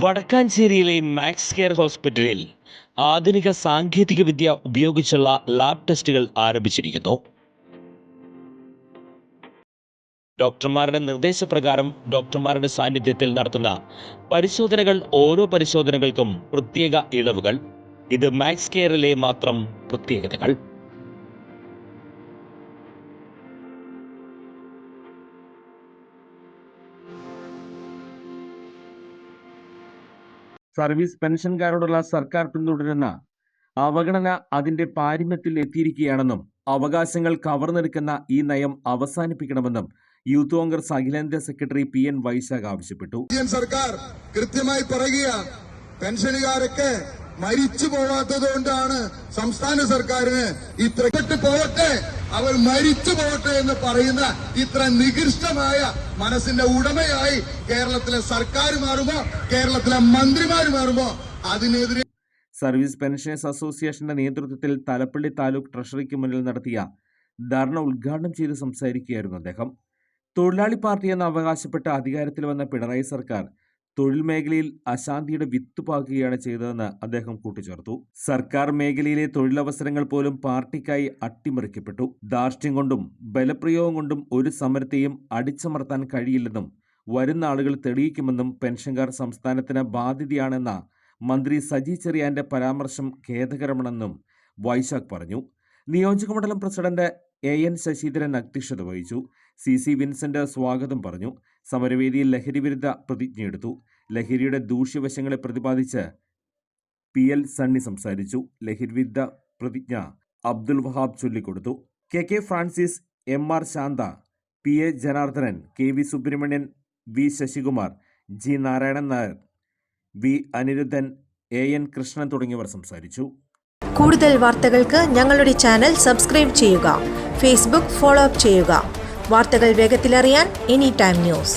വടക്കാഞ്ചേരിയിലെ max care ഹോസ്പിറ്റലിൽ ആധുനിക സാങ്കേതികവിദ്യ ഉപയോഗിച്ചുള്ള ലാബ് ടെസ്റ്റുകൾ ആരംഭിച്ചിരിക്കുന്നു. ഡോക്ടർമാരുടെ നിർദ്ദേശപ്രകാരം ഡോക്ടർമാരുടെ സാന്നിധ്യത്തിൽ നടത്തുന്ന പരിശോധനകൾ, ഓരോ പരിശോധനകൾക്കും പ്രത്യേക ഇളവുകൾ. ഇത് മാക്സ് കെയറിലെ മാത്രം പ്രത്യേകതകൾ. സർവീസ് പെൻഷൻകാരോടുള്ള സർക്കാർ പിന്തുടരുന്ന അവഗണന അതിന്റെ പാരമ്യത്തിൽ എത്തിയിരിക്കുകയാണെന്നും അവകാശങ്ങൾ കവർന്നെടുക്കുന്ന ഈ നയം അവസാനിപ്പിക്കണമെന്നും യൂത്ത് കോൺഗ്രസ് അഖിലേന്ത്യാ സെക്രട്ടറി PN വൈശാഖ് ആവശ്യപ്പെട്ടു. സർക്കാർ കൃത്യമായി പറയുക, പെൻഷനുകാരൊക്കെ മരിച്ചു പോവാത്തത് കൊണ്ടാണ് സംസ്ഥാന സർക്കാരിന് ഇത്രപ്പെട്ട് പോകട്ടെ, അവർ മരിച്ചു പോകട്ടെ എന്ന് പറയുന്ന ഇത്ര നികൃഷ്ടമായ മനസ്സിന്റെ ഉടമയായി കേരളത്തിലെ സർക്കാർ മാറുമോ, കേരളത്തിലെ മന്ത്രിമാർ മാറുമോ അതിനെതിരെ സർവീസ് പെൻഷനേഴ്സ് അസോസിയേഷന്റെ നേതൃത്വത്തിൽ തലപ്പള്ളി താലൂക്ക് ട്രഷറിക്ക് മുന്നിൽ നടത്തിയ ധർണ ഉദ്ഘാടനം ചെയ്ത് സംസാരിക്കുകയായിരുന്നു അദ്ദേഹം. തൊഴിലാളി പാർട്ടി എന്ന് അവകാശപ്പെട്ട് അധികാരത്തിൽ വന്ന പിണറായി സർക്കാർ തൊഴിൽ മേഖലയിൽ അശാന്തിയുടെ വിത്ത് പാകുകയാണ് ചെയ്തതെന്ന് അദ്ദേഹം കൂട്ടിച്ചേർത്തു. സർക്കാർ മേഖലയിലെ തൊഴിലവസരങ്ങൾ പോലും പാർട്ടിക്കായി അട്ടിമറിക്കപ്പെട്ടു. ധാർഷ്ട്യം കൊണ്ടും ബലപ്രയോഗം കൊണ്ടും ഒരു സമരത്തെയും അടിച്ചമർത്താൻ കഴിയില്ലെന്നും വരുന്ന ആളുകൾ തെളിയിക്കുമെന്നും പെൻഷൻകാർ സംസ്ഥാനത്തിന് ബാധ്യതയാണെന്ന മന്ത്രി സജി ചെറിയാന്റെ പരാമർശം ഖേദകരമാണെന്നും വൈശാഖ് പറഞ്ഞു. നിയോജകമണ്ഡലം പ്രസിഡന്റ് AN ശശീന്ദ്രൻ അധ്യക്ഷത വഹിച്ചു. CC വിൻസെന്റ് സ്വാഗതം പറഞ്ഞു. സമരവേദിയിൽ ലഹരിവിരുദ്ധ പ്രതിജ്ഞയെടുത്തു. ലഹരിയുടെ ദൂഷ്യവശങ്ങളെ പ്രതിപാദിച്ച് PL സണ്ണി സംസാരിച്ചു. ലഹരിവിരുദ്ധ പ്രതിജ്ഞ അബ്ദുൽ വഹാബ് ചൊല്ലിക്കൊടുത്തു. KK Francis, MR Shantha, PA Janardhanan, KV Subramanian, V Sasikumar, G Narayanan Nair, V Anirudhan, AN Krishnan തുടങ്ങിയവർ സംസാരിച്ചു. കൂടുതൽ വാർത്തകൾക്ക് ഞങ്ങളുടെ ചാനൽ സബ്സ്ക്രൈബ് ചെയ്യുക. ഫേസ്ബുക്ക് ഫോളോ അപ്പ് ചെയ്യുക. വാർത്തകൾ വേഗത്തിലറിയാൻ Anytime News.